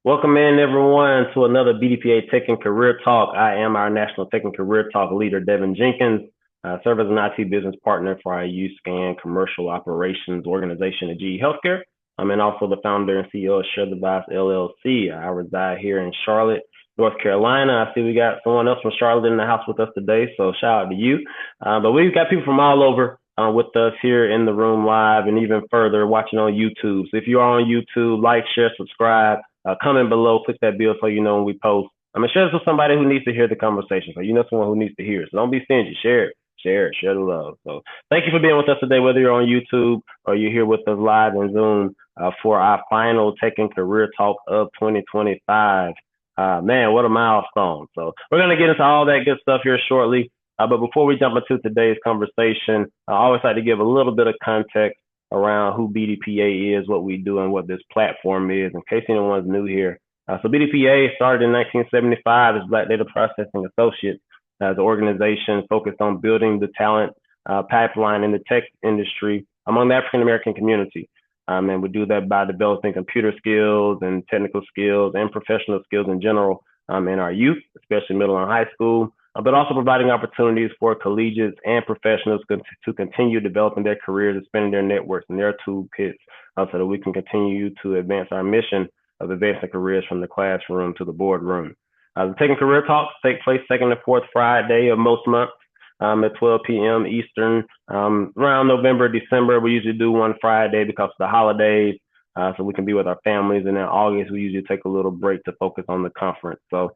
Welcome in, everyone, to another BDPA Tech and Career Talk. I am our National Tech and Career Talk leader, Devin Jenkins. I serve as an IT business partner for our UScan commercial operations organization at GE Healthcare. And also the founder and CEO of Share Device LLC. I reside here in Charlotte, North Carolina. I see we got someone else from Charlotte in the house with us today, so shout out to you. But we've got people from all over with us here in the room live and even further watching on YouTube. So if you are on YouTube, like, share, subscribe. Comment below, click that bell so you know when we post. Share this with somebody who needs to hear the conversation. So you know someone who needs to hear it. So don't be stingy. Share the love. So thank you for being with us today, whether you're on YouTube or you're here with us live in Zoom for our final Tech and Career Talk of 2025. Man, what a milestone. So we're going to get into all that good stuff here shortly. But before we jump into today's conversation, I always like to give a little bit of context around who BDPA is, what we do, and what this platform is, in case anyone's new here. So BDPA started in 1975 as Black Data Processing Associates, as an organization focused on building the talent pipeline in the tech industry among the African American community. And we do that by developing computer skills and technical skills and professional skills in general in our youth, especially middle and high school, but also providing opportunities for collegiates and professionals to continue developing their careers, expanding their networks and their toolkits so that we can continue to advance our mission of advancing careers from the classroom to the boardroom. The Tech and Career Talks take place second and fourth Friday of most months at 12 p.m. Eastern. Around November, December, we usually do one Friday because of the holidays. So we can be with our families. And in August, we usually take a little break to focus on the conference. So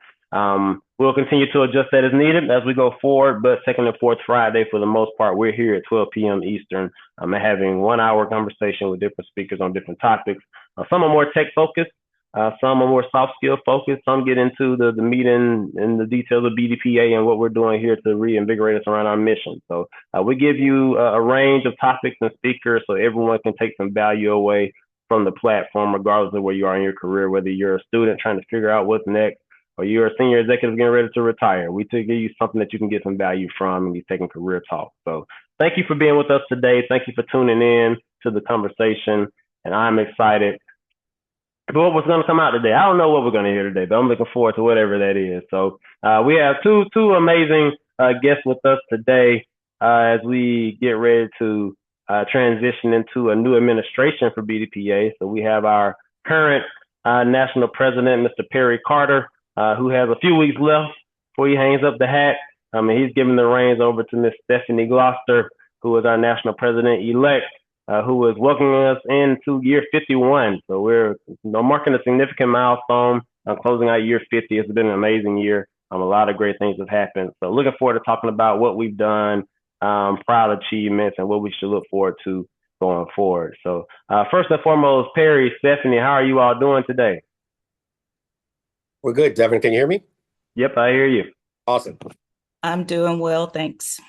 we'll continue to adjust that as needed as we go forward. But second and fourth Friday, for the most part, we're here at 12 p.m. Eastern having 1 hour conversation with different speakers on different topics. Some are more tech focused. Some are more soft skill focused. Some get into the meat and the details of BDPA and what we're doing here to reinvigorate us around our mission. So we give you a range of topics and speakers so everyone can take some value away from the platform, regardless of where you are in your career, whether you're a student trying to figure out what's next or you're a senior executive getting ready to retire. We give you something that you can get some value from in these Tech and Career Talks. So thank you for being with us today. Thank you for tuning in to the conversation. And I'm excited for what's going to come out today. I don't know what we're going to hear today, but I'm looking forward to whatever that is. So we have two amazing guests with us today as we get ready to transition into a new administration for BDPA. So we have our current national president, Mr. Perry Carter, who has a few weeks left before he hangs up the hat. And he's giving the reins over to Ms. Stephanie Gloster, who is our national president-elect, who is welcoming us into year 51. So we're marking a significant milestone, closing out year 50. It's been an amazing year. A lot of great things have happened. So looking forward to talking about what we've done, proud achievements, and what we should look forward to going forward. So first and foremost, Perry, Stephanie, how are you all doing today? We're good. Devin, can you hear me? Yep, I hear you. Awesome. I'm doing well, thanks.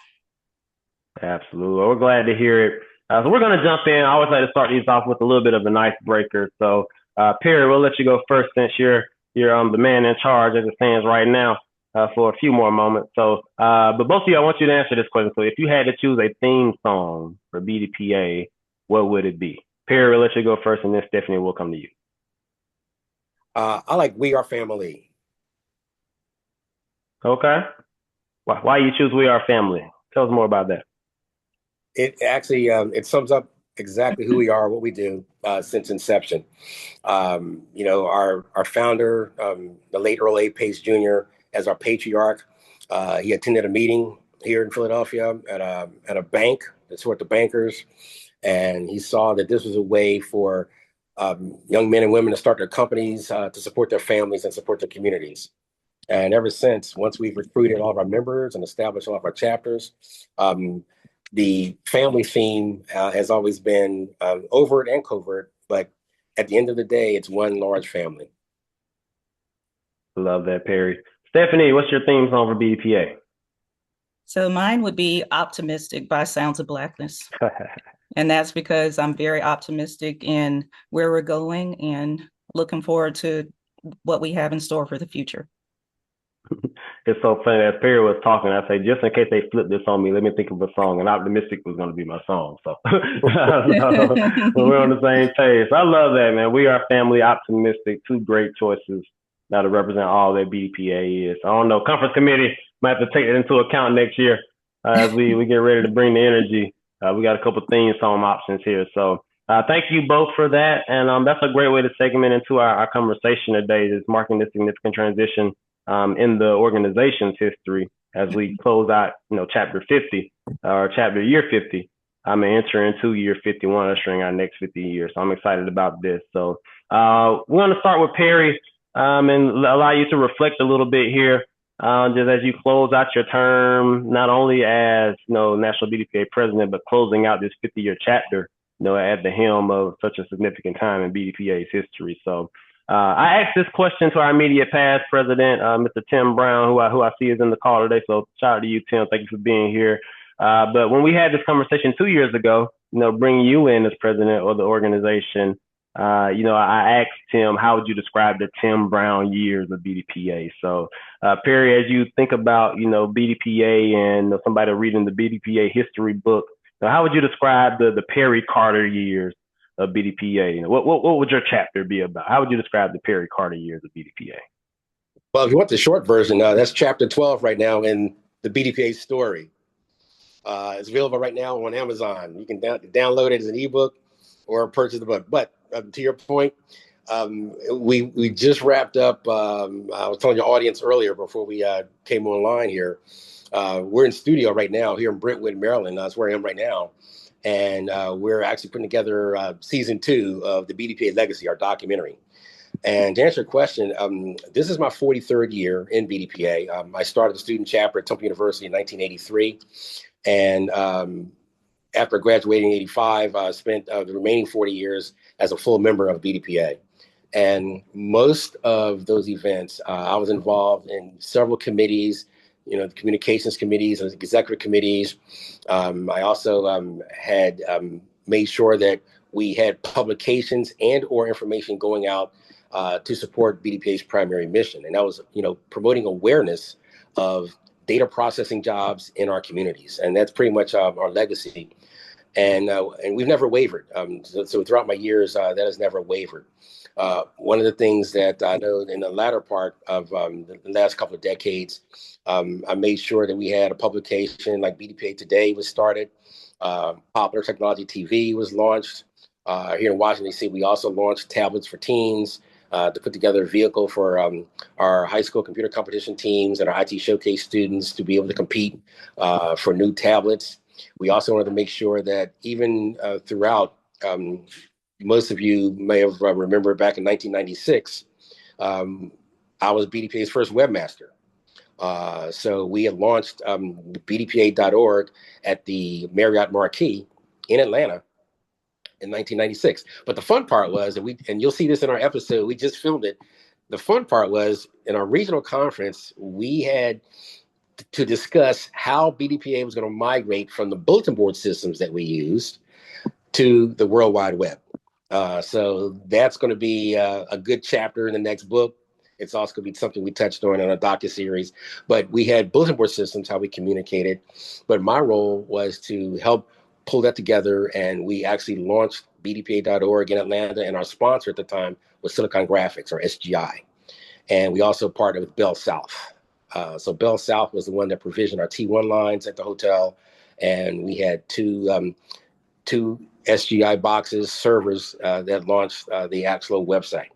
Absolutely. Well, we're glad to hear it. So we're going to jump in. I always like to start these off with a little bit of an icebreaker. So, Perry, we'll let you go first since you're the man in charge as it stands right now for a few more moments. So, but both of you, I want you to answer this question. So, if you had to choose a theme song for BDPA, what would it be? Perry, we'll let you go first, and then Stephanie will come to you. I like We Are Family. Okay. Why you choose We Are Family? Tell us more about that. It actually it sums up exactly who we are, what we do since inception. Our founder, the late Earl A. Pace Jr., as our patriarch, he attended a meeting here in Philadelphia at a bank to support the bankers, and he saw that this was a way for young men and women to start their companies, to support their families and support their communities. And ever since, once we've recruited all of our members and established all of our chapters, the family theme has always been overt and covert, but at the end of the day, it's one large family. Love that, Perry. Stephanie, what's your theme song for BDPA? So mine would be Optimistic by Sounds of Blackness. And that's because I'm very optimistic in where we're going and looking forward to what we have in store for the future. It's so funny. As Perry was talking, I say, just in case they flip this on me, let me think of a song. And Optimistic was going to be my song. So, so we're on the same page. So I love that, man. We are family optimistic. Two great choices now to represent all that BDPA is. I don't know. Conference committee might have to take it into account next year as we get ready to bring the energy. We got a couple of theme song options here. So thank you both for that. And that's a great way to segment into our conversation today, is marking this significant transition in the organization's history as we close out, chapter 50 or chapter year 50. I'm entering into year 51, ushering our next 50 years. So I'm excited about this. So we're going to start with Perry and allow you to reflect a little bit here, just as you close out your term, not only as National BDPA president, but closing out this 50-year chapter, at the helm of such a significant time in BDPA's history. So I asked this question to our immediate past president, Mr. Tim Brown, who I see is in the call today. So shout out to you, Tim. Thank you for being here. But when we had this conversation 2 years ago, bringing you in as president of the organization, I asked Tim, how would you describe the Tim Brown years of BDPA? So, Perry, as you think about, BDPA and somebody reading the BDPA history book, how would you describe the Perry Carter years of BDPA? What would your chapter be about? How would you describe the Perry Carter years of BDPA? Well, if you want the short version, that's chapter 12 right now in the BDPA story. It's available right now on Amazon. You can download it as an ebook or purchase the book. But to your point, we just wrapped up. I was telling your audience earlier before we came online here. We're in studio right now here in Brentwood, Maryland. That's where I am right now. And we're actually putting together season 2 of the BDPA Legacy, our documentary. And to answer your question, this is my 43rd year in BDPA. I started the student chapter at Temple University in 1983. And after graduating in 85, I spent the remaining 40 years as a full member of BDPA. And most of those events, I was involved in several committees, the communications committees and executive committees. I also had made sure that we had publications and or information going out to support BDPA's primary mission. And that was, promoting awareness of data processing jobs in our communities. And that's pretty much our legacy. And we've never wavered. So throughout my years, that has never wavered. One of the things that I know in the latter part of the last couple of decades, I made sure that we had a publication like BDPA Today was started. Popular Technology TV was launched. Here in Washington, D.C., we also launched Tablets for Teens to put together a vehicle for our high school computer competition teams and our IT showcase students to be able to compete for new tablets. We also wanted to make sure that even throughout, most of you may have remembered back in 1996, I was BDPA's first webmaster. So we had launched BDPA.org at the Marriott Marquis in Atlanta in 1996. But the fun part was, and you'll see this in our episode, we just filmed it. The fun part was in our regional conference, we had to discuss how BDPA was going to migrate from the bulletin board systems that we used to the World Wide Web. So that's going to be a good chapter in the next book. It's also going to be something we touched on in a docuseries. But we had bulletin board systems, how we communicated. But my role was to help pull that together. And we actually launched BDPA.org in Atlanta. And our sponsor at the time was Silicon Graphics, or SGI. And we also partnered with Bell South. So Bell South was the one that provisioned our T1 lines at the hotel. And we had two SGI boxes, servers that launched the actual website.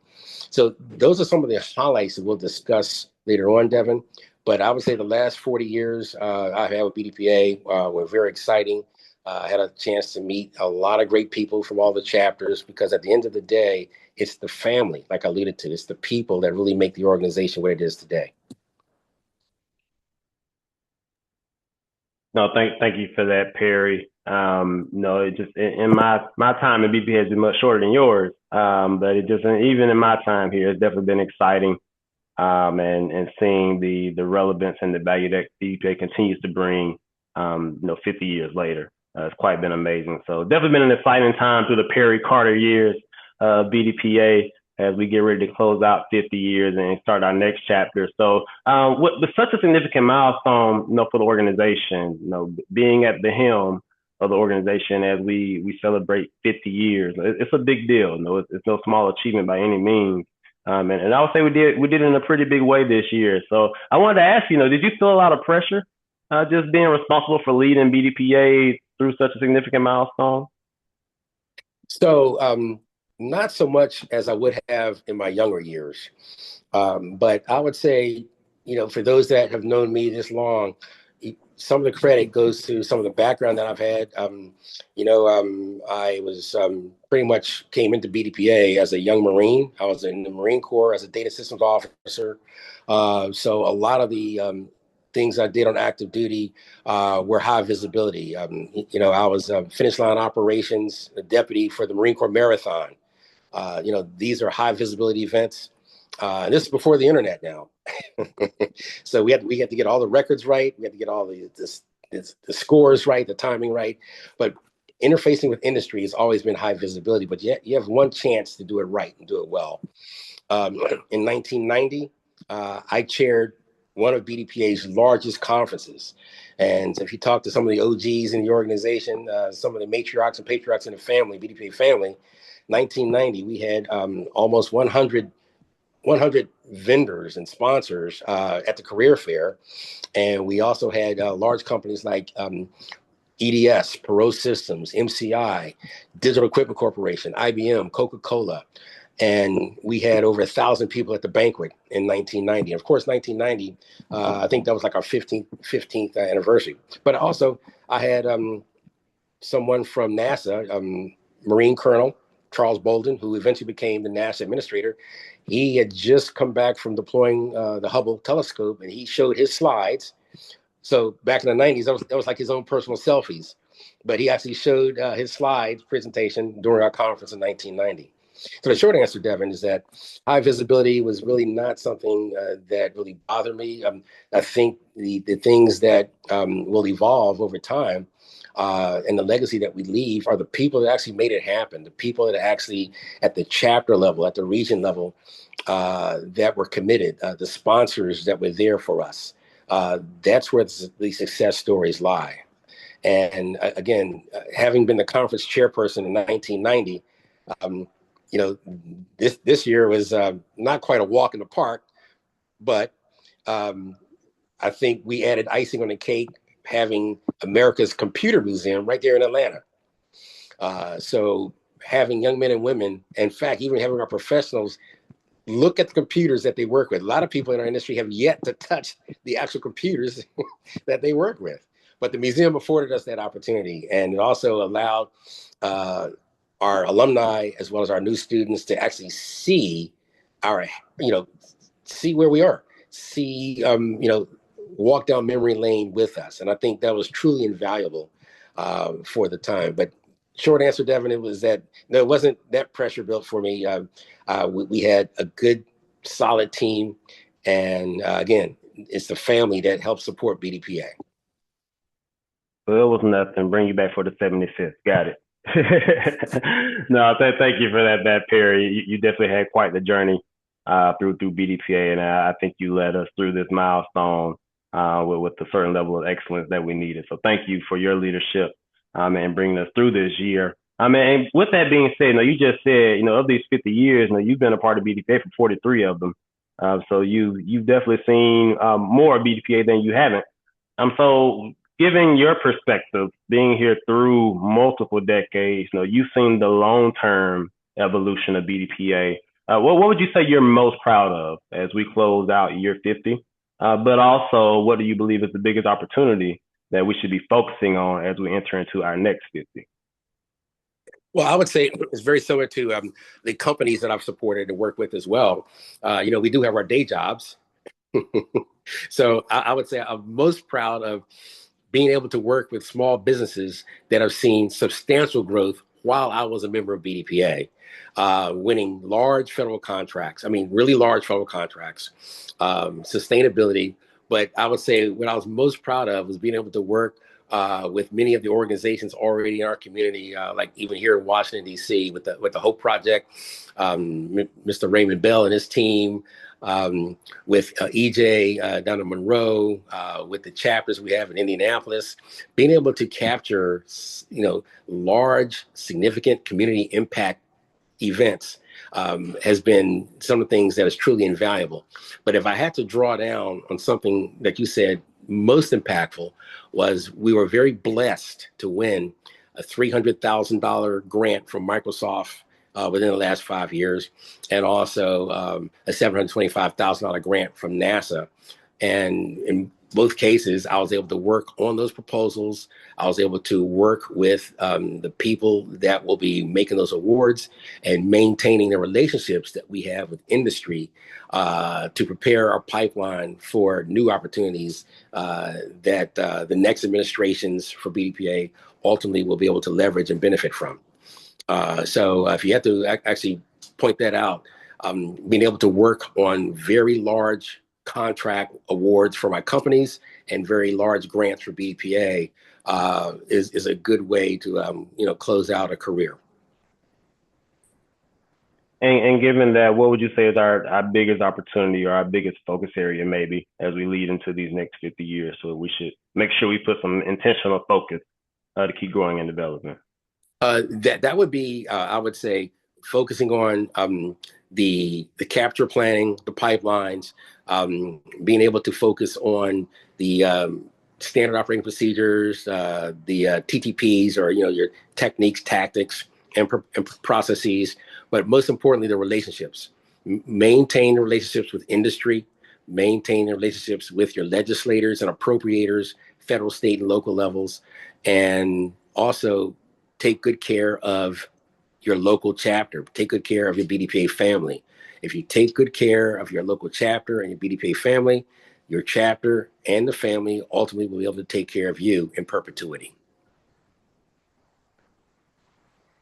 So those are some of the highlights that we'll discuss later on, Devin. But I would say the last 40 years I've had with BDPA were very exciting. I had a chance to meet a lot of great people from all the chapters, because at the end of the day, it's the family, like I alluded to. It's the people that really make the organization what it is today. No, thank you for that, Perry. It just in my time in BDPA has been much shorter than yours. But it just, even in my time here, it's definitely been exciting. And seeing the relevance and the value that BDPA continues to bring, 50 years later. It's quite been amazing. So definitely been an exciting time through the Perry Carter years of BDPA. as we get ready to close out 50 years and start our next chapter. So, with such a significant milestone, for the organization, being at the helm of the organization as we celebrate 50 years, it's a big deal. It's no small achievement by any means. And I would say we did it in a pretty big way this year. So I wanted to ask you, did you feel a lot of pressure just being responsible for leading BDPA through such a significant milestone? So not so much as I would have in my younger years, but I would say, for those that have known me this long, some of the credit goes to some of the background that I've had. I was pretty much came into BDPA as a young Marine. I was in the Marine Corps as a data systems officer. So a lot of the things I did on active duty were high visibility. I was finish line operations, a deputy for the Marine Corps Marathon. These are high visibility events. This is before the internet now. So we had to get all the records right. We had to get all the scores right, the timing right. But interfacing with industry has always been high visibility, but yet you have one chance to do it right and do it well. In 1990, I chaired one of BDPA's largest conferences. And if you talk to some of the OGs in the organization, some of the matriarchs and patriarchs in the family, BDPA family, 1990, we had almost 100 vendors and sponsors at the career fair. And we also had large companies like EDS, Perot Systems, MCI, Digital Equipment Corporation, IBM, Coca-Cola. And we had over 1,000 people at the banquet in 1990. And of course, 1990, I think that was like our 15th anniversary. But also, I had someone from NASA, Marine Colonel Charles Bolden, who eventually became the NASA administrator. He had just come back from deploying the Hubble telescope, and he showed his slides. So back in the 90s, that was like his own personal selfies. But he actually showed his slides presentation during our conference in 1990. So the short answer, Devin, is that high visibility was really not something that really bothered me. I think the things that will evolve over time and the legacy that we leave are the people that actually made it happen, the people that actually at the chapter level, at the region level, that were committed, the sponsors that were there for us. That's where the success stories lie. And again, having been the conference chairperson in 1990, this year was not quite a walk in the park, but I think we added icing on the cake, having America's Computer Museum right there in Atlanta. So having young men and women, in fact, even having our professionals look at the computers that they work with. A lot of people in our industry have yet to touch the actual computers that they work with. But the museum afforded us that opportunity, and it also allowed our alumni as well as our new students to actually see see where we are, see, walk down memory lane with us. And I think that was truly invaluable for the time. But short answer, Devin, it was that it wasn't that pressure built for me. We had a good, solid team. And again, it's the family that helps support BDPA. Well, it was nothing. Bring you back for the 75th. Got it. No, thank you for that, Perry. You definitely had quite the journey through BDPA, and I think you led us through this milestone with a certain level of excellence that we needed. So thank you for your leadership and bringing us through this year. And with that being said, you just said, of these 50 years, you've been a part of BDPA for 43 of them. So you've definitely seen more of BDPA than you haven't. So given your perspective, being here through multiple decades, you've seen the long-term evolution of BDPA. What would you say you're most proud of as we close out year 50? But also, what do you believe is the biggest opportunity that we should be focusing on as we enter into our next 50? Well, I would say it's very similar to the companies that I've supported and worked with as well. We do have our day jobs. So I would say I'm most proud of being able to work with small businesses that have seen substantial growth while I was a member of BDPA, winning large federal contracts. I mean, really large federal contracts, sustainability. But I would say what I was most proud of was being able to work with many of the organizations already in our community, like even here in Washington, D.C., with the Hope Project, Mr. Raymond Bell and his team, with EJ down in Monroe, with the chapters we have in Indianapolis, being able to capture, large, significant community impact events has been some of the things that is truly invaluable. But if I had to draw down on something that you said most impactful, was we were very blessed to win a $300,000 grant from Microsoft within the last 5 years, and also a $725,000 grant from NASA. And in both cases, I was able to work on those proposals. I was able to work with the people that will be making those awards and maintaining the relationships that we have with industry to prepare our pipeline for new opportunities that the next administrations for BDPA ultimately will be able to leverage and benefit from. So if you have to actually point that out, being able to work on very large contract awards for my companies and very large grants for BDPA is a good way to close out a career. And given that, what would you say is our biggest opportunity or our biggest focus area maybe as we lead into these next 50 years? So we should make sure we put some intentional focus to keep growing and developing. That would be, I would say, focusing on the capture planning, the pipelines, being able to focus on the standard operating procedures, the TTPs, or your techniques, tactics, and processes, but most importantly, the relationships. Maintain the relationships with industry, maintain the relationships with your legislators and appropriators, federal, state, and local levels, and also take good care of your local chapter. Take good care of your BDPA family. If you take good care of your local chapter and your BDPA family, your chapter and the family ultimately will be able to take care of you in perpetuity.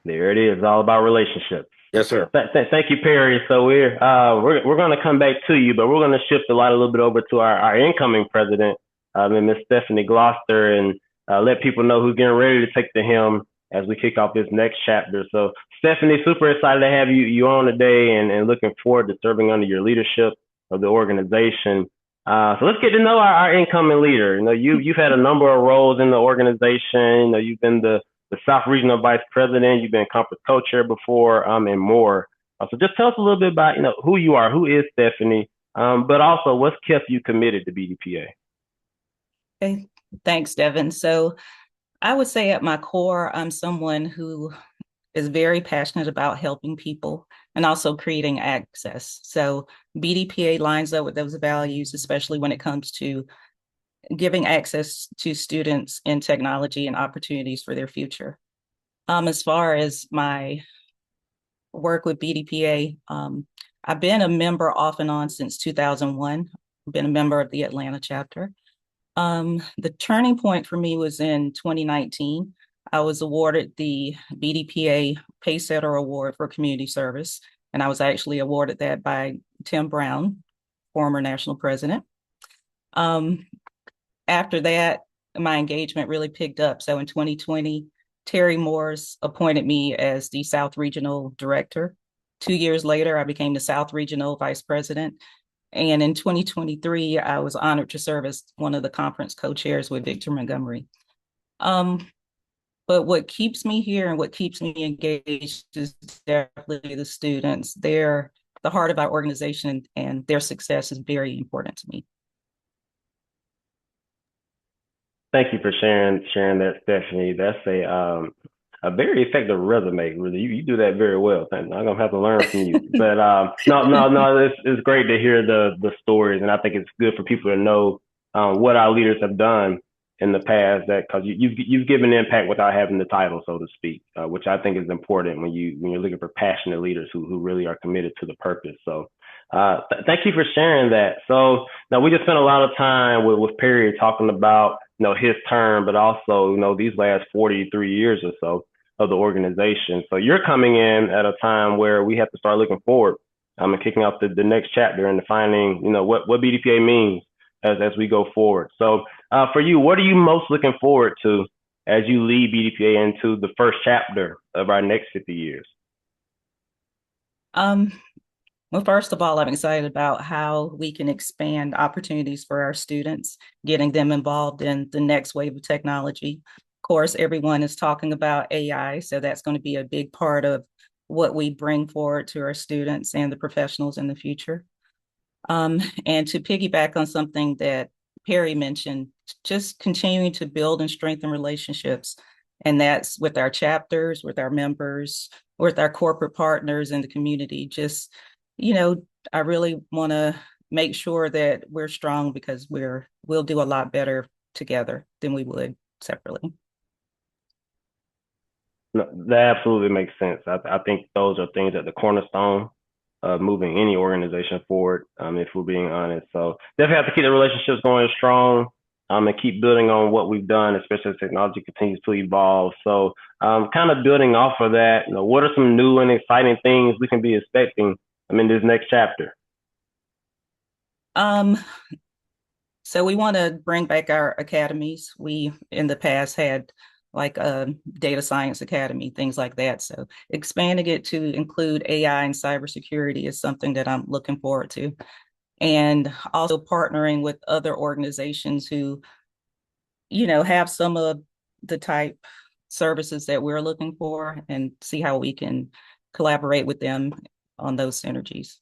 There it is. It's all about relationships. Yes, sir. Thank you, Perry. So we're going to come back to you, but we're going to shift a little bit over to our incoming president, Ms. Stephanie Gloster, and let people know who's getting ready to take the helm as we kick off this next chapter. So Stephanie, super excited to have you on today, and looking forward to serving under your leadership of the organization. So let's get to know our incoming leader. You've had a number of roles in the organization. You've been the South Regional Vice President, you've been conference co-chair before, and more. So just tell us a little bit about, who you are, who is Stephanie, but also what's kept you committed to BDPA. Okay, thanks, Devin. So I would say at my core, I'm someone who is very passionate about helping people and also creating access. So BDPA lines up with those values, especially when it comes to giving access to students in technology and opportunities for their future. As far as my work with BDPA, I've been a member off and on since 2001. I've been a member of the Atlanta chapter. The turning point for me was in 2019. I was awarded the BDPA Paysetter Award for Community Service, and I was actually awarded that by Tim Brown, former national president. After that, my engagement really picked up. So in 2020, Terry Morris appointed me as the South Regional Director. 2 years later, I became the South Regional Vice President. And in 2023, I was honored to serve as one of the conference co-chairs with Victor Montgomery. But what keeps me here and what keeps me engaged is definitely the students. They're the heart of our organization, and their success is very important to me. Thank you for sharing that, Stephanie. That's a very effective resume. Really, you do that very well. I'm gonna have to learn from you. But no, it's great to hear the stories, and I think it's good for people to know what our leaders have done in the past. That because you've given impact without having the title, so to speak, which I think is important when you're looking for passionate leaders who really are committed to the purpose. So. Thank you for sharing that. So now we just spent a lot of time with Perry talking about his term, but also these last 43 years or so of the organization. So you're coming in at a time where we have to start looking forward and kicking off the next chapter and defining what BDPA means as we go forward. So for you, what are you most looking forward to as you lead BDPA into the first chapter of our next 50 years? Um, well, first of all, I'm excited about how we can expand opportunities for our students, getting them involved in the next wave of technology. Of course, everyone is talking about AI, so that's going to be a big part of what we bring forward to our students and the professionals in the future. And to piggyback on something that Perry mentioned, just continuing to build and strengthen relationships. And that's with our chapters, with our members, with our corporate partners in the community. Just, I really want to make sure that we're strong because we'll do a lot better together than we would separately. No, that absolutely makes sense. I think those are things at the cornerstone of moving any organization forward, if we're being honest. So definitely have to keep the relationships going strong, and keep building on what we've done, especially as technology continues to evolve. So kind of building off of that, what are some new and exciting things we can be expecting in this next chapter? So we want to bring back our academies. We in the past had like a data science academy, things like that. So expanding it to include AI and cybersecurity is something that I'm looking forward to. And also partnering with other organizations who, have some of the type services that we're looking for and see how we can collaborate with them on those synergies.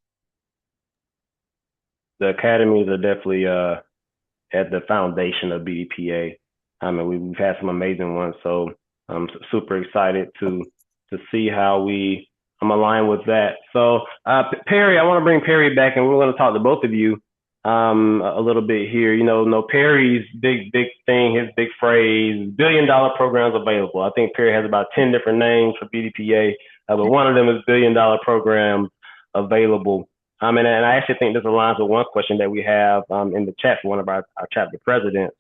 The academies are definitely at the foundation of BDPA. We've had some amazing ones, so I'm super excited to see how we align with that. So Perry, I want to bring Perry back, and we're going to talk to both of you a little bit here. Perry's big thing, his big phrase, $1 billion programs available. I think Perry has about 10 different names for BDPA, but one of them is $1 billion programs available. And I actually think this aligns with one question that we have in the chat for one of our chapter presidents.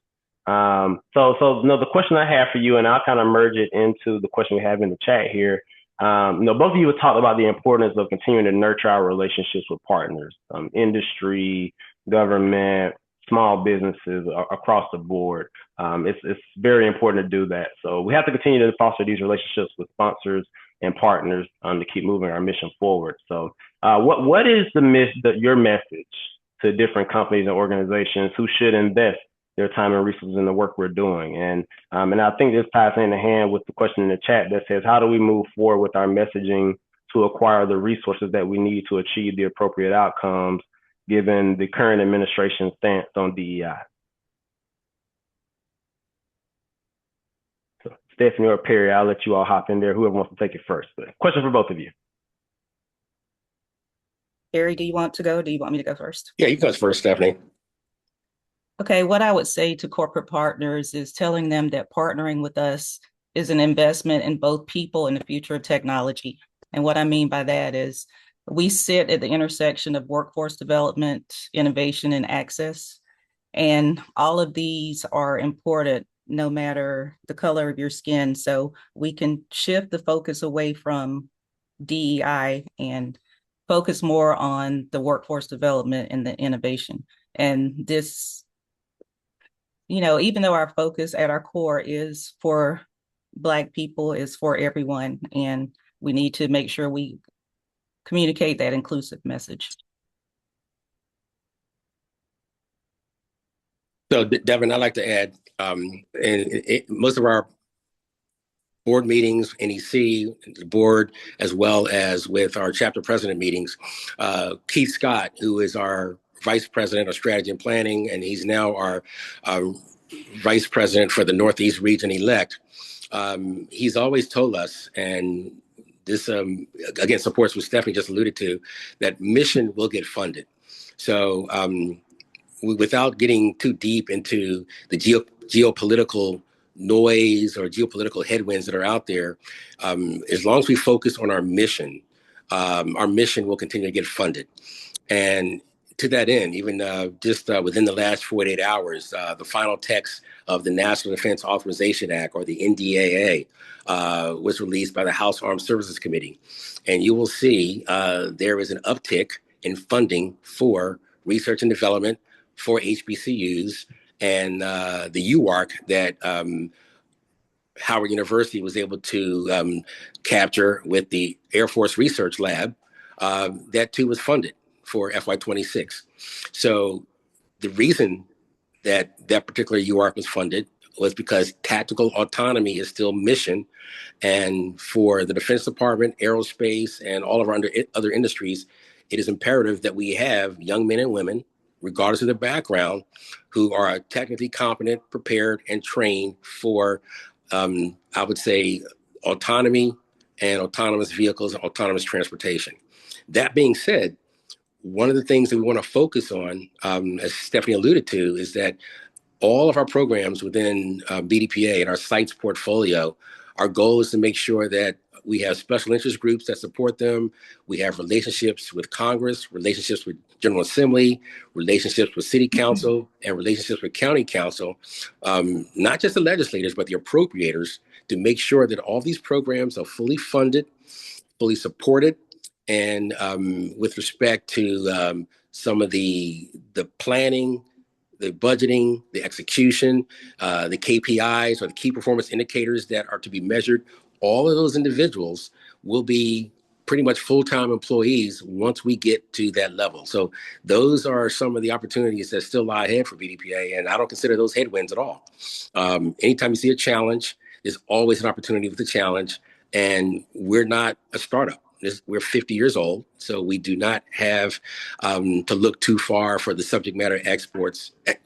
So the question I have for you, and I'll kind of merge it into the question we have in the chat here. Both of you have talked about the importance of continuing to nurture our relationships with partners, industry, government, small businesses across the board. It's very important to do that. So we have to continue to foster these relationships with sponsors and partners to keep moving our mission forward. So what is your message to different companies and organizations who should invest their time and resources in the work we're doing? And I think this ties hand in hand with the question in the chat that says, how do we move forward with our messaging to acquire the resources that we need to achieve the appropriate outcomes, given the current administration's stance on DEI? So Stephanie or Perry, I'll let you all hop in there, whoever wants to take it first. But question for both of you. Perry, do you want to go? Or do you want me to go first? Yeah, you go first, Stephanie. Okay, what I would say to corporate partners is telling them that partnering with us is an investment in both people and the future of technology. And what I mean by that is we sit at the intersection of workforce development, innovation, and access. And all of these are important no matter the color of your skin. So we can shift the focus away from DEI and focus more on the workforce development and the innovation. And this, even though our focus at our core is for Black people, is for everyone, and we need to make sure we communicate that inclusive message. So, Devin, I'd like to add, most of our board meetings, NEC, the board, as well as with our chapter president meetings, Keith Scott, who is our vice president of strategy and planning, and he's now our vice president for the Northeast region elect. He's always told us, and this again supports what Stephanie just alluded to, that mission will get funded. So without getting too deep into the geopolitical noise or geopolitical headwinds that are out there, as long as we focus on our mission will continue to get funded. And to that end, even just within the last 48 hours, the final text of the National Defense Authorization Act, or the NDAA, was released by the House Armed Services Committee. And you will see there is an uptick in funding for research and development, for HBCUs and the UARC that Howard University was able to capture with the Air Force Research Lab. That too was funded for FY26. So the reason that that particular UARC was funded was because tactical autonomy is still mission. And for the Defense Department, aerospace, and all of our other industries, it is imperative that we have young men and women, regardless of their background, who are technically competent, prepared, and trained for, I would say, autonomy and autonomous vehicles and autonomous transportation. That being said, one of the things that we want to focus on, as Stephanie alluded to, is that all of our programs within BDPA and our sites portfolio, our goal is to make sure that we have special interest groups that support them. We have relationships with Congress, relationships with General Assembly, relationships with City Council, and relationships with County Council, not just the legislators, but the appropriators, to make sure that all these programs are fully funded, fully supported, and with respect to some of the planning, the budgeting, the execution, the KPIs or the key performance indicators that are to be measured, all of those individuals will be pretty much full-time employees once we get to that level. So those are some of the opportunities that still lie ahead for BDPA, and I don't consider those headwinds at all. Anytime you see a challenge, there's always an opportunity with the challenge, and we're not a startup. We're 50 years old, so we do not have to look too far for the subject matter experts that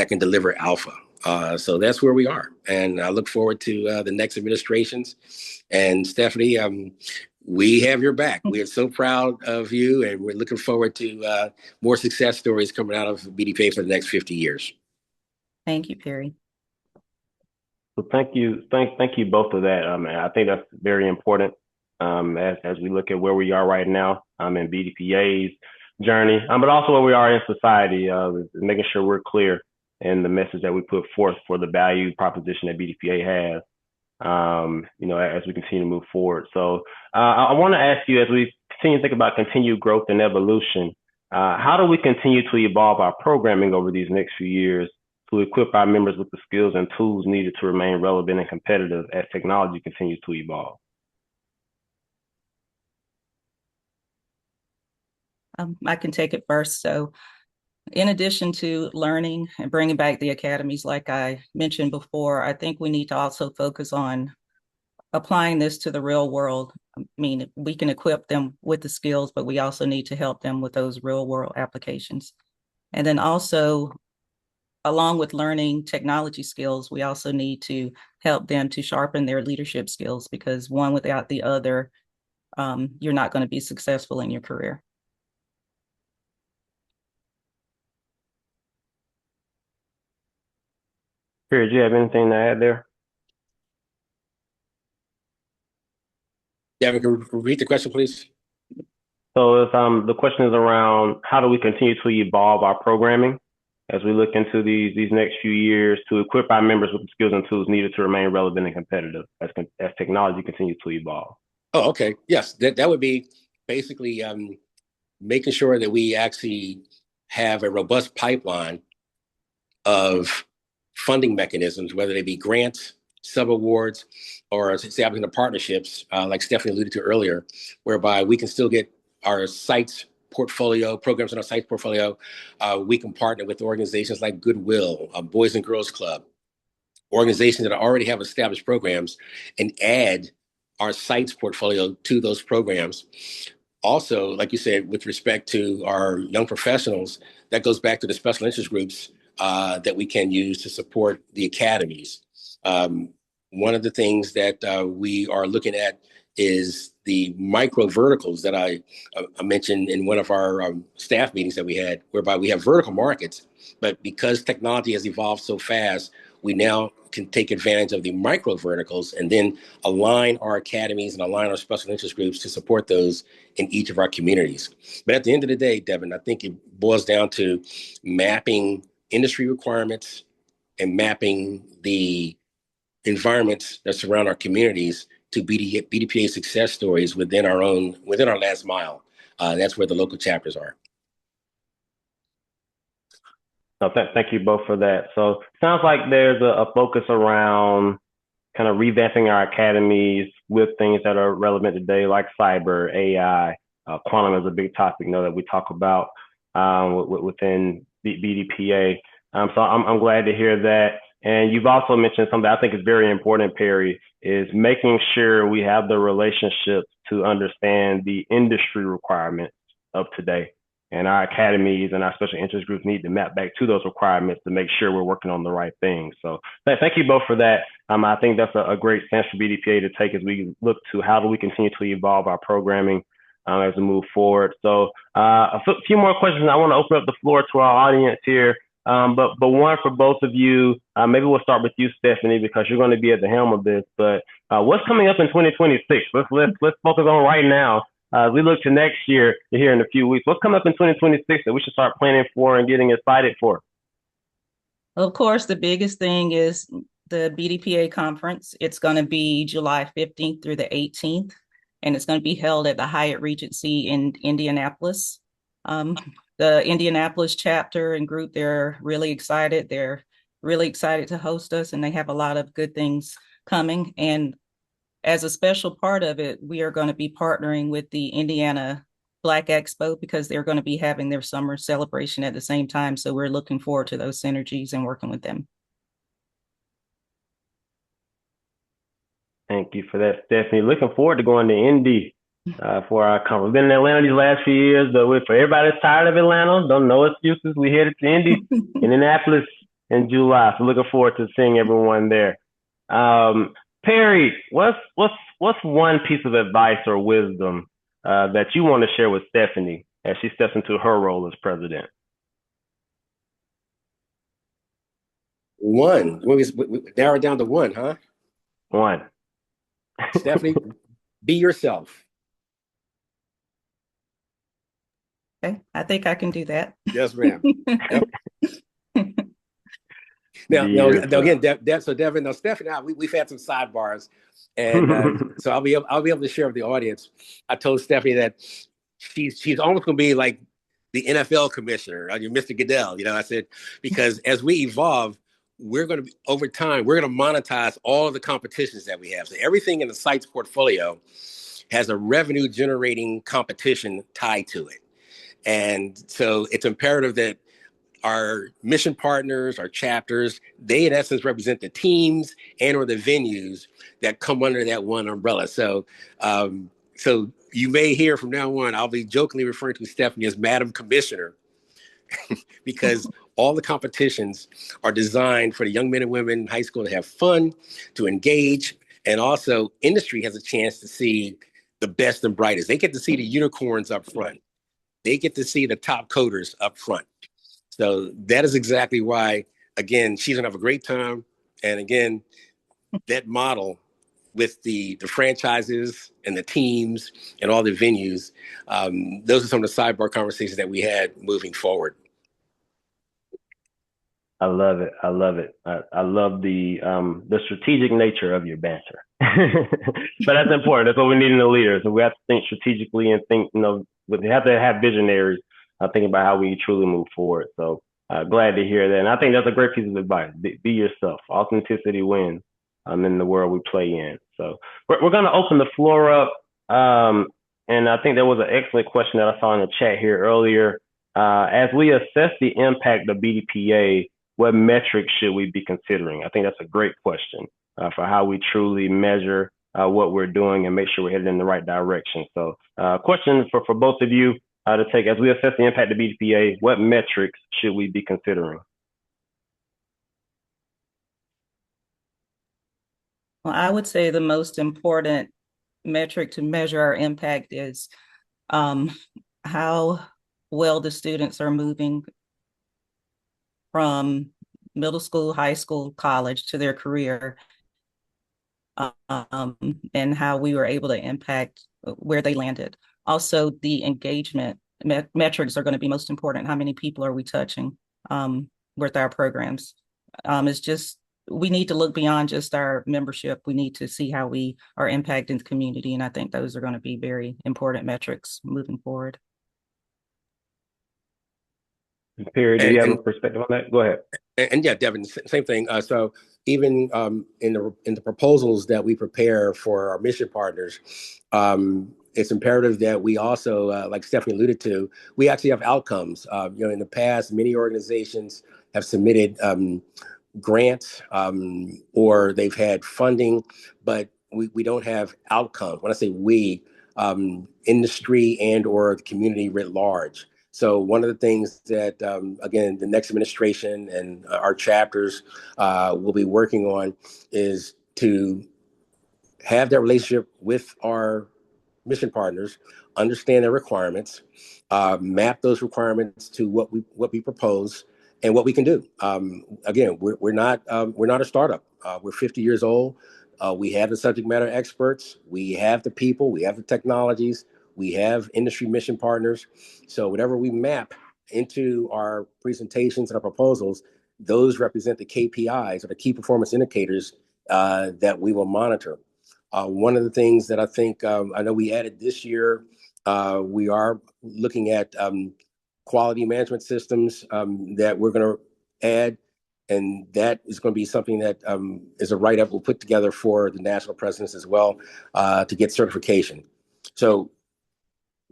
can deliver alpha. So that's where we are, and I look forward to the next administrations. And Stephanie, we have your back. We are so proud of you, and we're looking forward to more success stories coming out of BDPA for the next 50 years. Thank you, Perry. So thank you both for that. I think that's very important as we look at where we are right now in BDPA's journey, but also where we are in society, making sure we're clear in the message that we put forth for the value proposition that BDPA has, as we continue to move forward. So I want to ask you, as we continue to think about continued growth and evolution, how do we continue to evolve our programming over these next few years to equip our members with the skills and tools needed to remain relevant and competitive as technology continues to evolve? I can take it first. So in addition to learning and bringing back the academies, like I mentioned before, I think we need to also focus on applying this to the real world. I mean, we can equip them with the skills, but we also need to help them with those real world applications. And then also, along with learning technology skills, we also need to help them to sharpen their leadership skills, because one without the other, you're not going to be successful in your career. Perry, do you have anything to add there? Devin, can you repeat the question, please? So the question is around how do we continue to evolve our programming as we look into these next few years to equip our members with the skills and tools needed to remain relevant and competitive as technology continues to evolve? Oh, okay. Yes, that would be basically making sure that we actually have a robust pipeline of funding mechanisms, whether they be grants, sub-awards, or establishing the partnerships, like Stephanie alluded to earlier, whereby we can still get our sites portfolio, programs in our sites portfolio. We can partner with organizations like Goodwill, Boys and Girls Club, organizations that already have established programs, and add our sites portfolio to those programs. Also, like you said, with respect to our young professionals, that goes back to the special interest groups that we can use to support the academies. One of the things that we are looking at is the micro verticals that I mentioned in one of our staff meetings that we had, whereby we have vertical markets, but because technology has evolved so fast, we now can take advantage of the micro verticals and then align our academies and align our special interest groups to support those in each of our communities. But at the end of the day, Devin, I think it boils down to mapping industry requirements and mapping the environments that surround our communities to BDPA success stories within our last mile. That's where the local chapters are. No, thank you both for that. So sounds like there's a focus around kind of revamping our academies with things that are relevant today, like cyber, AI, quantum is a big topic, that we talk about within BDPA. So I'm glad to hear that. And you've also mentioned something I think is very important, Perry, is making sure we have the relationships to understand the industry requirements of today. And our academies and our special interest groups need to map back to those requirements to make sure we're working on the right things. So thank you both for that. I think that's a great stance for BDPA to take as we look to how do we continue to evolve our programming as we move forward. So a few more questions. I want to open up the floor to our audience here. But one for both of you, maybe we'll start with you, Stephanie, because you're going to be at the helm of this. But what's coming up in 2026? Let's focus on right now. As we look to next year, here in a few weeks, what's coming up in 2026 that we should start planning for and getting excited for? Of course, the biggest thing is the BDPA conference. It's going to be July 15th through the 18th, and it's going to be held at the Hyatt Regency in Indianapolis. The Indianapolis chapter and group, they're really excited. They're really excited to host us, and they have a lot of good things coming. And as a special part of it, we are going to be partnering with the Indiana Black Expo because they're going to be having their summer celebration at the same time. So we're looking forward to those synergies and working with them. Thank you for that, Stephanie. Looking forward to going to Indy for our conference. We've been in Atlanta these last few years, but for everybody that's tired of Atlanta, don't no excuses. We headed to Indy, Indianapolis in July. So looking forward to seeing everyone there. Perry, what's one piece of advice or wisdom that you want to share with Stephanie as she steps into her role as president? One. We narrow it down to one, huh? One. Stephanie, be yourself. Okay, I think I can do that. Yes, ma'am. Yep. Now, again, so Devin, now Stephanie and I, we've had some sidebars, and so I'll be able to share with the audience. I told Stephanie that she's almost going to be like the NFL commissioner, Mr. Goodell. I said, because as we evolve, we're going to be, over time, we're going to monetize all of the competitions that we have. So everything in the site's portfolio has a revenue generating competition tied to it. And so it's imperative that our mission partners, our chapters, they in essence represent the teams and or the venues that come under that one umbrella. So so you may hear from now on, I'll be jokingly referring to Stephanie as Madam Commissioner because all the competitions are designed for the young men and women in high school to have fun, to engage, and also industry has a chance to see the best and brightest. They get to see the unicorns up front. They get to see the top coders up front. So that is exactly why, again, she's going to have a great time. And again, that model with the franchises and the teams and all the venues, those are some of the sidebar conversations that we had moving forward. I love it. I love it. I love the strategic nature of your banter. But that's important. That's what we need in the leaders. So we have to think strategically and think, we have to have visionaries thinking about how we truly move forward. So glad to hear that. And I think that's a great piece of advice. Be yourself. Authenticity wins in the world we play in. So we're going to open the floor up. And I think there was an excellent question that I saw in the chat here earlier. As we assess the impact of BDPA, what metrics should we be considering? I think that's a great question for how we truly measure what we're doing and make sure we're headed in the right direction. So question for both of you to take, as we assess the impact of BDPA, what metrics should we be considering? Well, I would say the most important metric to measure our impact is how well the students are moving from middle school, high school, college to their career, and how we were able to impact where they landed. Also, the engagement metrics are going to be most important. How many people are we touching with our programs? It's just, we need to look beyond just our membership. We need to see how we are impacting the community. And I think those are going to be very important metrics moving forward. Perry, do And, you have a and perspective on that? Go ahead. and yeah, Devin, same thing. So even in the proposals that we prepare for our mission partners, it's imperative that we also, like Stephanie alluded to, we actually have outcomes. In the past, many organizations have submitted grants or they've had funding, but we don't have outcomes. When I say we, industry and or the community writ large. So one of the things that, again, the next administration and our chapters will be working on is to have that relationship with our mission partners, understand their requirements, map those requirements to what we propose and what we can do. Again, we're not a startup. We're 50 years old. We have the subject matter experts. We have the people. We have the technologies. We have industry mission partners. So whatever we map into our presentations and our proposals, those represent the KPIs or the key performance indicators that we will monitor. One of the things that I think I know we added this year, we are looking at quality management systems that we're going to add, and that is going to be something that is a write-up we'll put together for the national presidents as well to get certification. So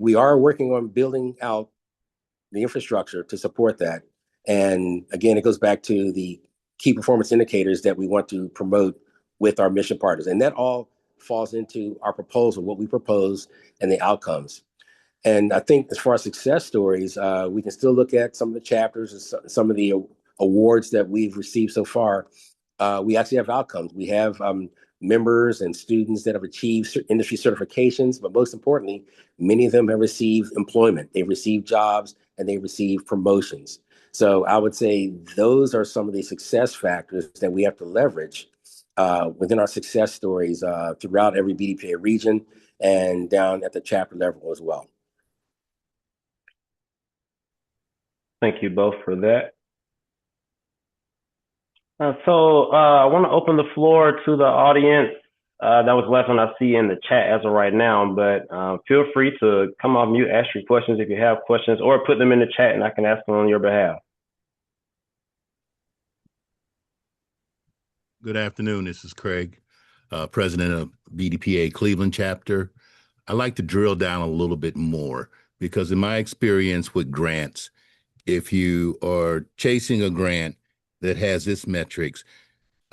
we are working on building out the infrastructure to support that. And again, it goes back to the key performance indicators that we want to promote with our mission partners. And that all falls into our proposal, what we propose, and the outcomes. And I think as far as success stories, we can still look at some of the chapters and some of the awards that we've received so far. We actually have outcomes. We have members and students that have achieved industry certifications, but most importantly, many of them have received employment. They've received jobs and they've received promotions. So I would say those are some of the success factors that we have to leverage within our success stories throughout every BDPA region and down at the chapter level as well. Thank you both for that. I want to open the floor to the audience. That was the last one I see in the chat as of right now, but feel free to come off mute, ask your questions if you have questions, or put them in the chat and I can ask them on your behalf. Good afternoon. This is Craig, president of BDPA Cleveland chapter. I'd like to drill down a little bit more because in my experience with grants, if you are chasing a grant that has its metrics,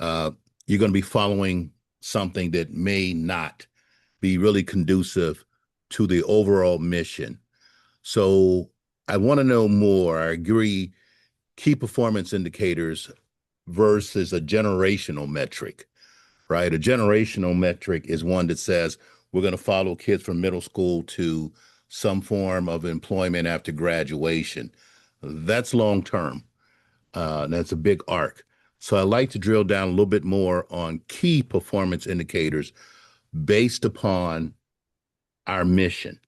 you're going to be following something that may not be really conducive to the overall mission. So I want to know more. I agree, key performance indicators versus a generational metric, right? A generational metric is one that says we're going to follow kids from middle school to some form of employment after graduation. That's long term. That's a big arc. So I'd like to drill down a little bit more on key performance indicators based upon our mission.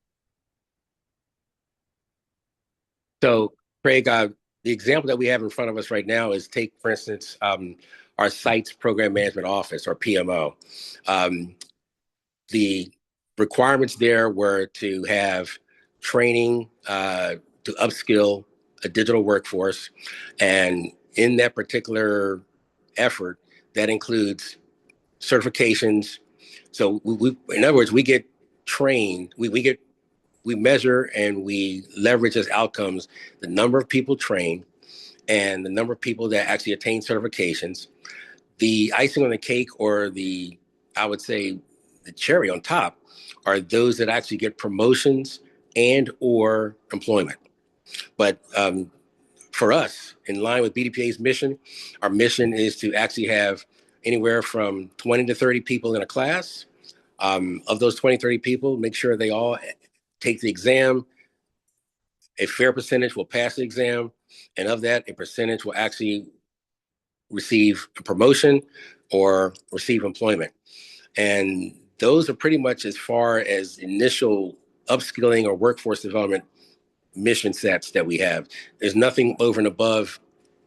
So, Craig, the example that we have in front of us right now is take, for instance, our site's program management office, or PMO. The requirements there were to have training to upskill a digital workforce. And in that particular effort, that includes certifications. So in other words, we get trained, we measure and we leverage as outcomes the number of people trained and the number of people that actually attain certifications. The icing on the cake, or I would say the cherry on top, are those that actually get promotions and or employment. But for us, in line with BDPA's mission, our mission is to actually have anywhere from 20 to 30 people in a class. Of those 20, 30 people, make sure they all take the exam. A fair percentage will pass the exam, and of that, a percentage will actually receive a promotion or receive employment. And those are pretty much as far as initial upskilling or workforce development mission sets that we have. There's nothing over and above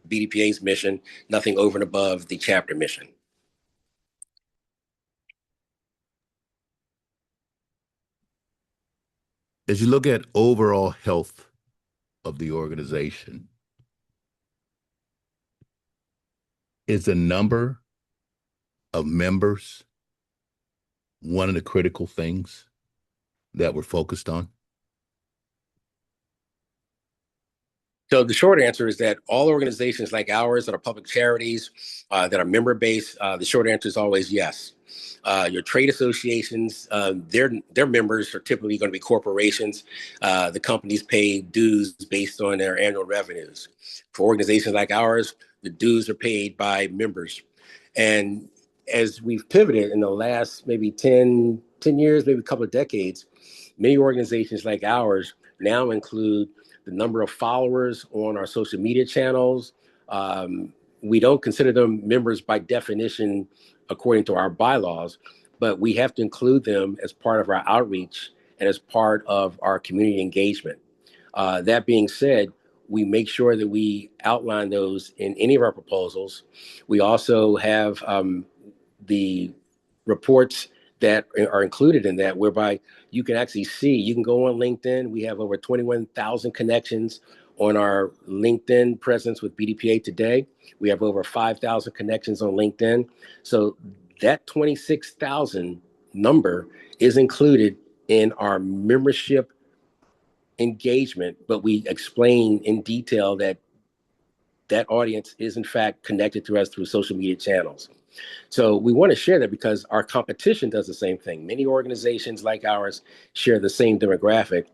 BDPA's mission, nothing over and above the chapter mission. As you look at overall health of the organization, Is the number of members one of the critical things that we're focused on? So the short answer is that all organizations like ours that are public charities, that are member-based, the short answer is always yes. Your trade associations, their members are typically going to be corporations. The companies pay dues based on their annual revenues. For organizations like ours, the dues are paid by members. And as we've pivoted in the last maybe 10 years, maybe a couple of decades, many organizations like ours now include the number of followers on our social media channels. We don't consider them members by definition according to our bylaws, but we have to include them as part of our outreach and as part of our community engagement. That being said, we make sure that we outline those in any of our proposals. We also have the reports that are included in that, whereby you can actually see, you can go on LinkedIn. We have over 21,000 connections on our LinkedIn presence with BDPA today. We have over 5,000 connections on LinkedIn. So that 26,000 number is included in our membership engagement, but we explain in detail that that audience is in fact connected to us through social media channels. So we want to share that because our competition does the same thing. Many organizations like ours share the same demographic.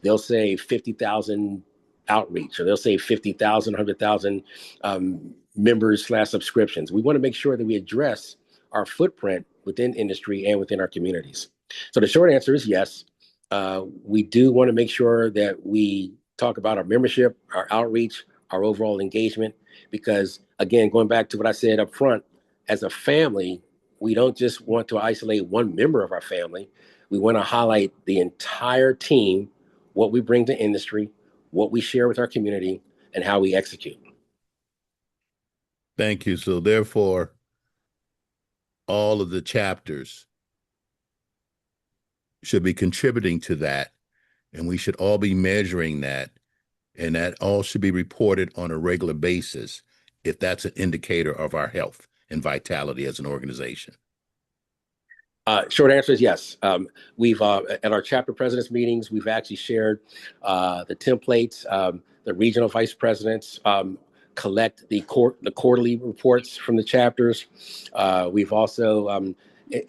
They'll say 50,000 outreach, or they'll say 50,000, 100,000 members / subscriptions. We want to make sure that we address our footprint within industry and within our communities. So the short answer is yes. We do want to make sure that we talk about our membership, our outreach, our overall engagement, because again, going back to what I said up front, as a family, we don't just want to isolate one member of our family. We want to highlight the entire team, what we bring to industry, what we share with our community, and how we execute. Thank you. So therefore, all of the chapters should be contributing to that, and we should all be measuring that, and that all should be reported on a regular basis if that's an indicator of our health and vitality as an organization. Short answer is yes. We've at our chapter presidents meetings, we've actually shared the templates. The regional vice presidents collect the quarterly reports from the chapters. We've also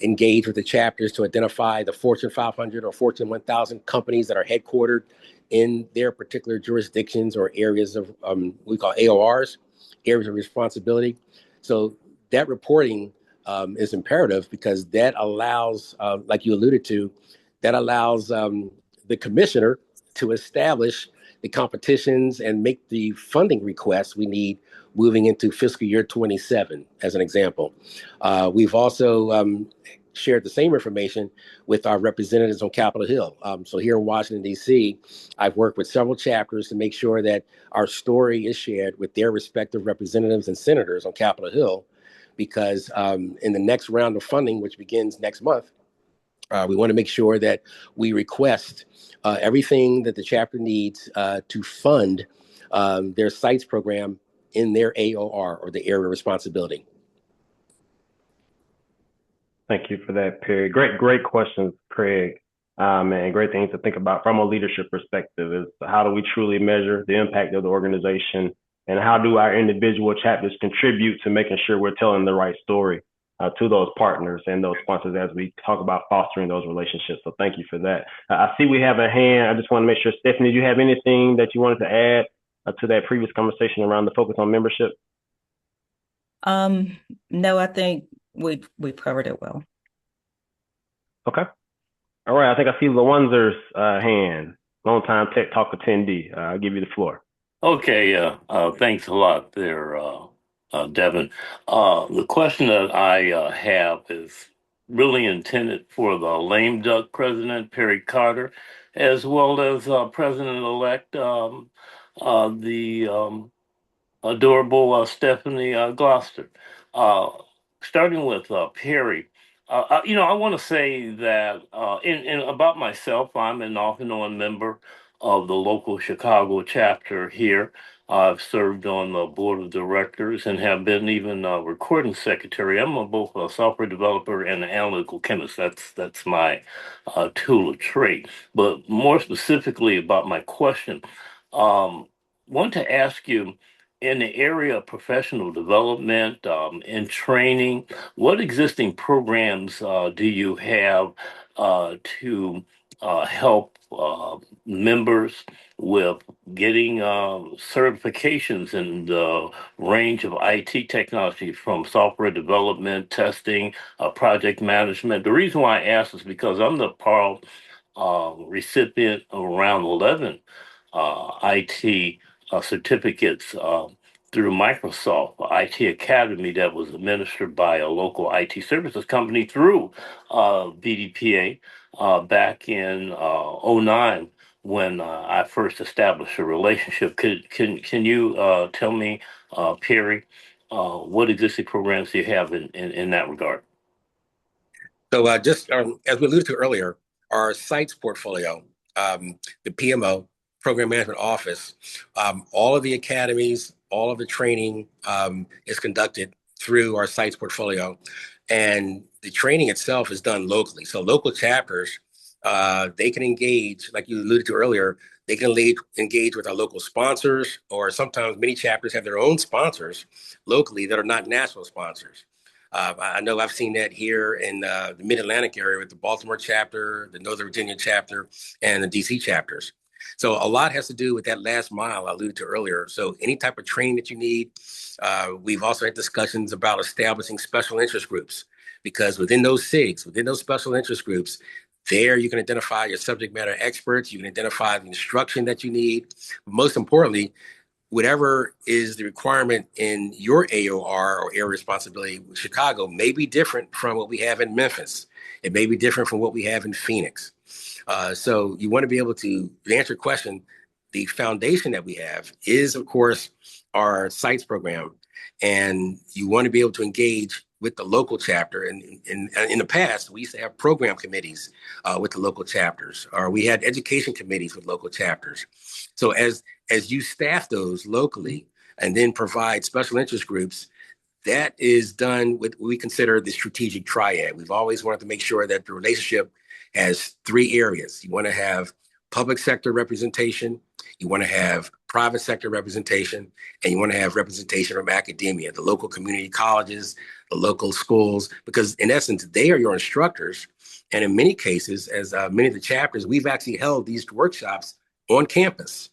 engaged with the chapters to identify the Fortune 500 or Fortune 1000 companies that are headquartered in their particular jurisdictions or areas of we call AORs, areas of responsibility. So that reporting is imperative because that allows, like you alluded to, that allows the commissioner to establish the competitions and make the funding requests we need moving into fiscal year 27, as an example. We've also shared the same information with our representatives on Capitol Hill. So here in Washington, D.C., I've worked with several chapters to make sure that our story is shared with their respective representatives and senators on Capitol Hill, because in the next round of funding, which begins next month, we want to make sure that we request everything that the chapter needs to fund their sites program in their AOR, or the area of responsibility. Thank you for that, Perry. Great questions, Craig. And great things to think about from a leadership perspective is how do we truly measure the impact of the organization, and how do our individual chapters contribute to making sure we're telling the right story to those partners and those sponsors as we talk about fostering those relationships. So thank you for that. I see we have a hand. I just want to make sure, Stephanie, do you have anything that you wanted to add to that previous conversation around the focus on membership? No, I think we covered it well. Okay. All right. I think I see Lawanzer's hand. Long time Tech Talk attendee. I'll give you the floor. Okay. Thanks a lot there, Devin. The question that I have is really intended for the lame duck president, Perry Carter, as well as President-elect, the adorable Stephanie Gloster. Starting with Perry, I want to say that in about myself, I'm an off and on member of the local Chicago chapter here. I've served on the board of directors and have been even a recording secretary. Both a software developer and an analytical chemist. That's my tool of trade. But more specifically about my question, um, want to ask you in the area of professional development and training, what existing programs do you have to help members with getting certifications in the range of IT technology from software development, testing, project management? The reason why I ask is because I'm the proud recipient of around 11 IT certificates through Microsoft IT Academy that was administered by a local IT services company through BDPA back in '09 when I first established a relationship. Can you tell me, Perry, what existing programs do you have in that regard? So just as we alluded to earlier, our sites portfolio, the PMO, Program Management Office, all of the academies, all of the training is conducted through our sites portfolio. And the training itself is done locally. So local chapters, they can engage, like you alluded to earlier, they can engage with our local sponsors, or sometimes many chapters have their own sponsors locally that are not national sponsors. I know I've seen that here in the Mid-Atlantic area with the Baltimore chapter, the Northern Virginia chapter, and the DC chapters. So a lot has to do with that last mile I alluded to earlier. So any type of training that you need, we've also had discussions about establishing special interest groups, because within those SIGs, within those special interest groups, there you can identify your subject matter experts, you can identify the instruction that you need. Most importantly, whatever is the requirement in your AOR or area responsibility with Chicago may be different from what we have in Memphis. It may be different from what we have in Phoenix. So you want to be able to answer your question. The foundation that we have is, of course, our sites program, and you want to be able to engage with the local chapter. And in the past, we used to have program committees with the local chapters, or we had education committees with local chapters. So as you staff those locally and then provide special interest groups, that is done with what we consider the strategic triad. We've always wanted to make sure that the relationship has three areas. You want to have public sector representation, you want to have private sector representation, and you want to have representation from academia, the local community colleges, the local schools, because in essence, they are your instructors. And in many cases, as many of the chapters, we've actually held these workshops on campus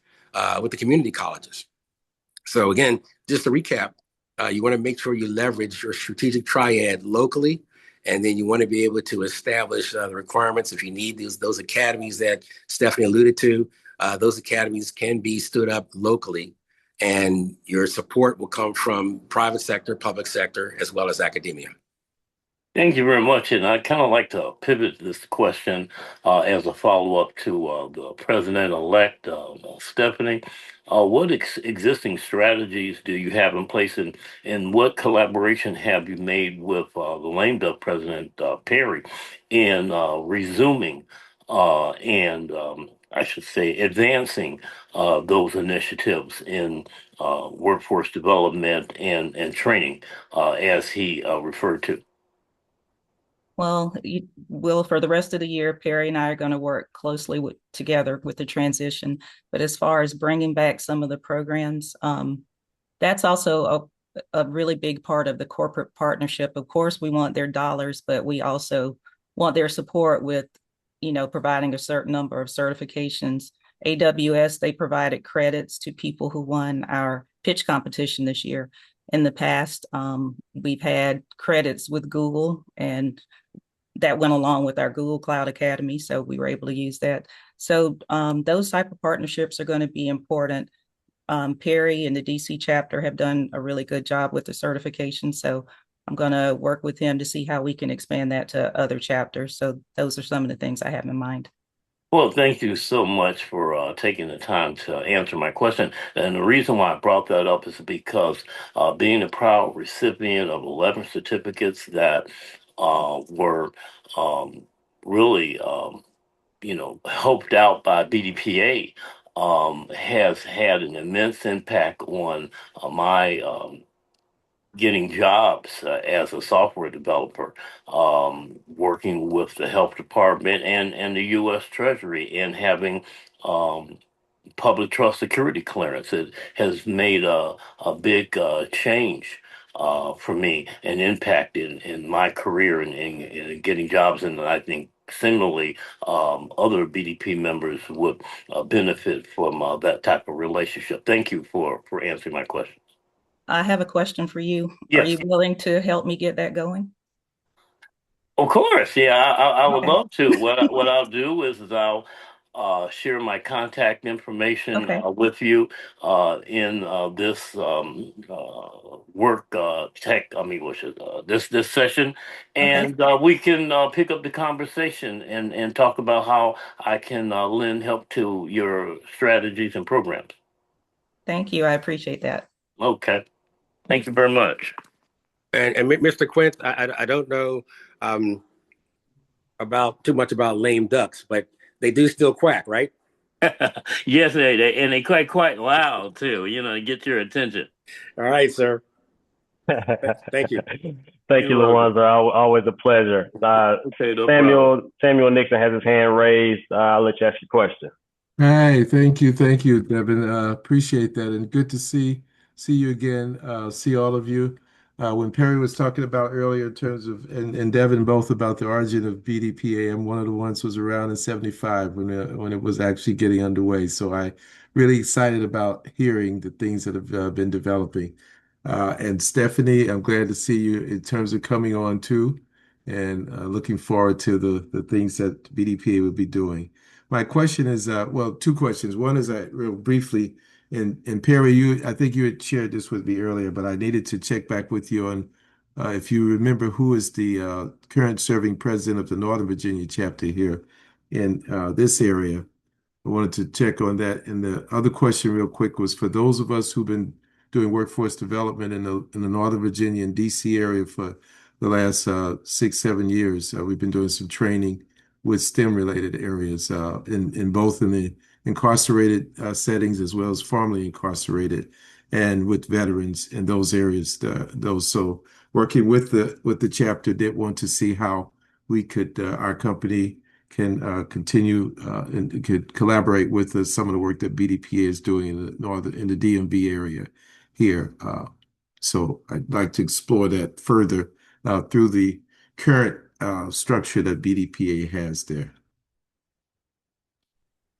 with the community colleges. So again, just to recap, you want to make sure you leverage your strategic triad locally, and then you want to be able to establish the requirements. If you need those academies that Stephanie alluded to, those academies can be stood up locally, and your support will come from private sector, public sector, as well as academia. Thank you very much. And I kind of like to pivot this question as a follow-up to the president-elect, Stephanie. What existing strategies do you have in place, and what collaboration have you made with the lame duck president, Perry, in resuming and I should say advancing those initiatives in workforce development and training, as he referred to? Well, for the rest of the year, Perry and I are going to work closely together with the transition. But as far as bringing back some of the programs, that's also a really big part of the corporate partnership. Of course, we want their dollars, but we also want their support with, providing a certain number of certifications. AWS, they provided credits to people who won our pitch competition this year. In the past, we've had credits with Google, and that went along with our Google Cloud Academy, so we were able to use that. So those type of partnerships are going to be important. Perry and the DC chapter have done a really good job with the certification, so I'm going to work with him to see how we can expand that to other chapters. So those are some of the things I have in mind. Well, thank you so much for taking the time to answer my question. And the reason why I brought that up is because being a proud recipient of 11 certificates that were really, helped out by BDPA, has had an immense impact on my getting jobs as a software developer, working with the health department and the U.S. Treasury, and having um, public trust security clearance. It has made a big change for me and impact in my career and getting jobs. And I think similarly, other BDP members would benefit from that type of relationship. Thank you for answering my question. I have a question for you. Are Yes. you willing to help me get that going? Of course, yeah, I would Okay. love to. What I'll do is I'll share my contact information Okay. with you in this work tech. I mean, what's it, this session, Okay. and we can pick up the conversation and talk about how I can lend help to your strategies and programs. Thank you. I appreciate that. Okay, thank you very much. And Mr. Quint, I don't know um, about too much about lame ducks, but they do still quack, right? Yes, and they quite loud too. You know, to get your attention. All right, sir. Thank you. Thank you, You're welcome. Lawanza. Always a pleasure. Okay, no problem. Samuel Nixon has his hand raised. I'll let you ask your question. Hey, thank you, Devin. Appreciate that, and good to see you again. See all of you. When Perry was talking about earlier in terms of and Devin both about the origin of BDPA, I'm one of the ones who was around in '75 when it was actually getting underway. So I really excited about hearing the things that have been developing. And Stephanie, I'm glad to see you in terms of coming on too, and looking forward to the things that BDPA will be doing. My question is, well, two questions. One is, real briefly, and Perry, I think you had shared this with me earlier, but I needed to check back with you on if you remember who is the current serving president of the Northern Virginia chapter here in this area. I wanted to check on that. And the other question, real quick, was for those of us who've been doing workforce development in the Northern Virginia and DC area for the last 6, 7 years. We've been doing some training with STEM related areas in both in the incarcerated settings as well as formerly incarcerated and with veterans in those areas. Those so working with the chapter did want to see how we could our company can continue and could collaborate with some of the work that BDPA is doing in the DMV area here. So I'd like to explore that further through the current structure that BDPA has there.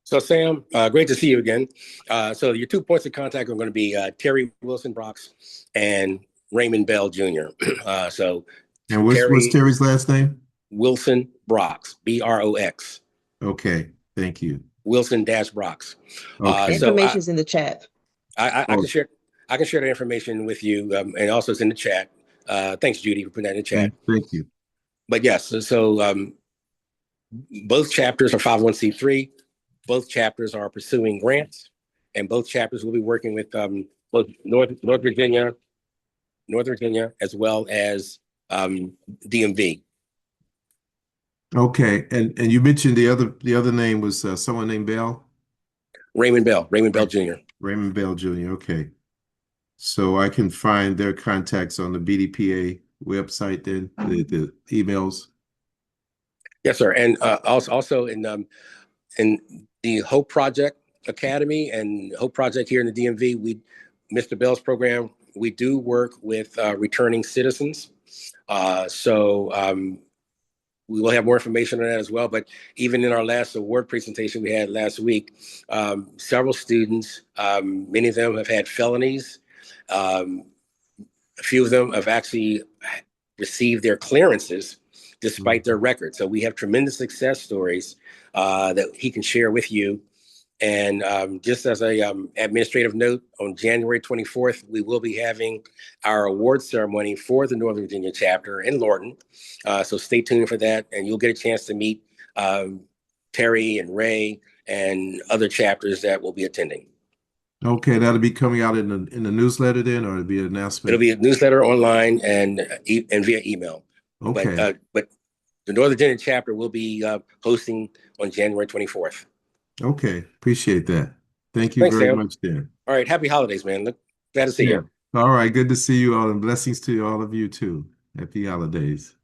So, Sam, great to see you again. So your 2 points of contact are going to be Terry Wilson Brox and Raymond Bell Jr. And what's Terry's last name? Wilson Brox, Brox. Okay, thank you. Wilson-Brox. Okay. Information's in the chat. I can share the information with you, and also it's in the chat. Thanks, Judy, for putting that in the chat. Thank you. But yes, so both chapters are 501c3. Both chapters are pursuing grants, and both chapters will be working with both North Virginia, as well as DMV. Okay, and you mentioned the other name was someone named Bell? Raymond Bell Jr. Raymond Bell Jr. Okay. So I can find their contacts on the BDPA website then, the emails. Yes, sir. And also in the Hope Project Academy and Hope Project here in the DMV, Mr. Bell's program, we do work with returning citizens. We will have more information on that as well. But even in our last award presentation we had last week, several students, many of them have had felonies. A few of them have actually received their clearances despite their record. So we have tremendous success stories that he can share with you. And just as a administrative note, on January 24th, we will be having our award ceremony for the Northern Virginia chapter in Lorton. So stay tuned for that, and you'll get a chance to meet Terry and Ray and other chapters that will be attending. Okay, that'll be coming out in the newsletter then, or it'll be an announcement? It'll be a newsletter online and via email. Okay. But the Northern Virginia chapter will be hosting on January 24th. Okay, appreciate that. Thank you Thanks, very Sam. much, Dan. All right. Happy holidays, man. Glad to see Yeah. you. All right. Good to see you all, and blessings to all of you too. Happy holidays.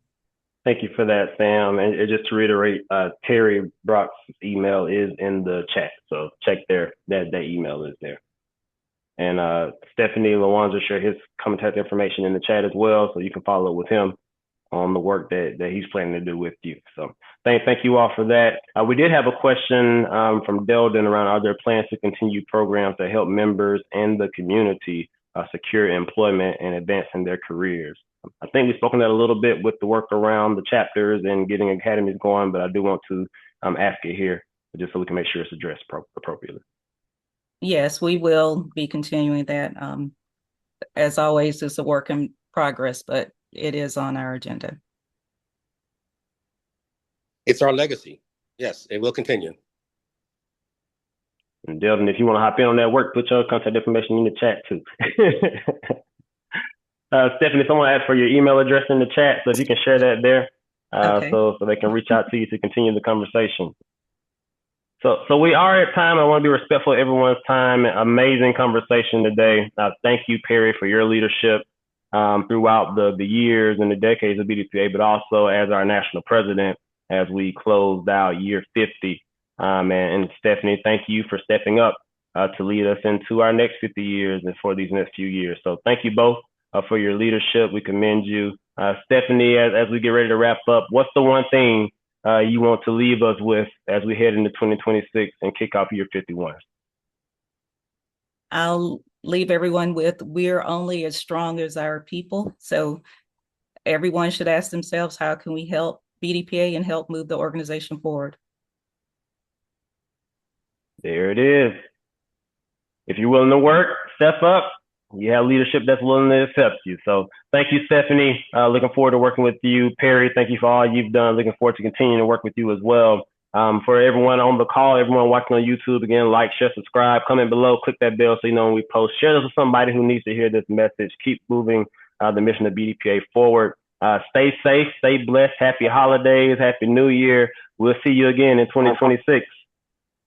Thank you for that, Sam. And just to reiterate, Terry Brock's email is in the chat, so check there. That email is there. And Stephanie Lawanza shared his contact information in the chat as well, so you can follow up with him on the work that he's planning to do with you. So thank you all for that. We did have a question from Delden around, are there plans to continue programs that help members and the community secure employment and advance in their careers? I think we've spoken that a little bit with the work around the chapters and getting academies going, but I do want to ask it here just so we can make sure it's addressed appropriately. Yes, we will be continuing that. As always, it's a work in progress, but it is on our agenda. It's our legacy. Yes, it will continue. And Delvin, if you want to hop in on that work, put your contact information in the chat too. Stephanie, someone asked for your email address in the chat, so if you can share that there, Okay. so they can reach out to you to continue the conversation. So we are at time. I want to be respectful of everyone's time. Amazing conversation today. Thank you, Perry, for your leadership throughout the years and the decades of BDPA, but also as our national president as we closed out year 50. And Stephanie, thank you for stepping up to lead us into our next 50 years and for these next few years. So thank you both for your leadership. We commend you. Stephanie, as we get ready to wrap up, what's the one thing you want to leave us with as we head into 2026 and kick off year 51? I'll leave everyone with, we're only as strong as our people. So everyone should ask themselves, how can we help BDPA and help move the organization forward? There it is. If you're willing to work, step up. You have leadership that's willing to accept you. So thank you, Stephanie. Looking forward to working with you. Perry, thank you for all you've done. Looking forward to continuing to work with you as well. For everyone on the call, everyone watching on YouTube, again, like, share, subscribe, comment below, click that bell so you know when we post. Share this with somebody who needs to hear this message. Keep moving the mission of BDPA forward. Stay safe, stay blessed. Happy holidays, happy new year. We'll see you again in 2026.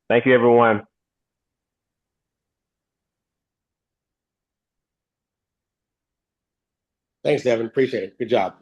Thank you, everyone. Thanks, Devin. Appreciate it. Good job.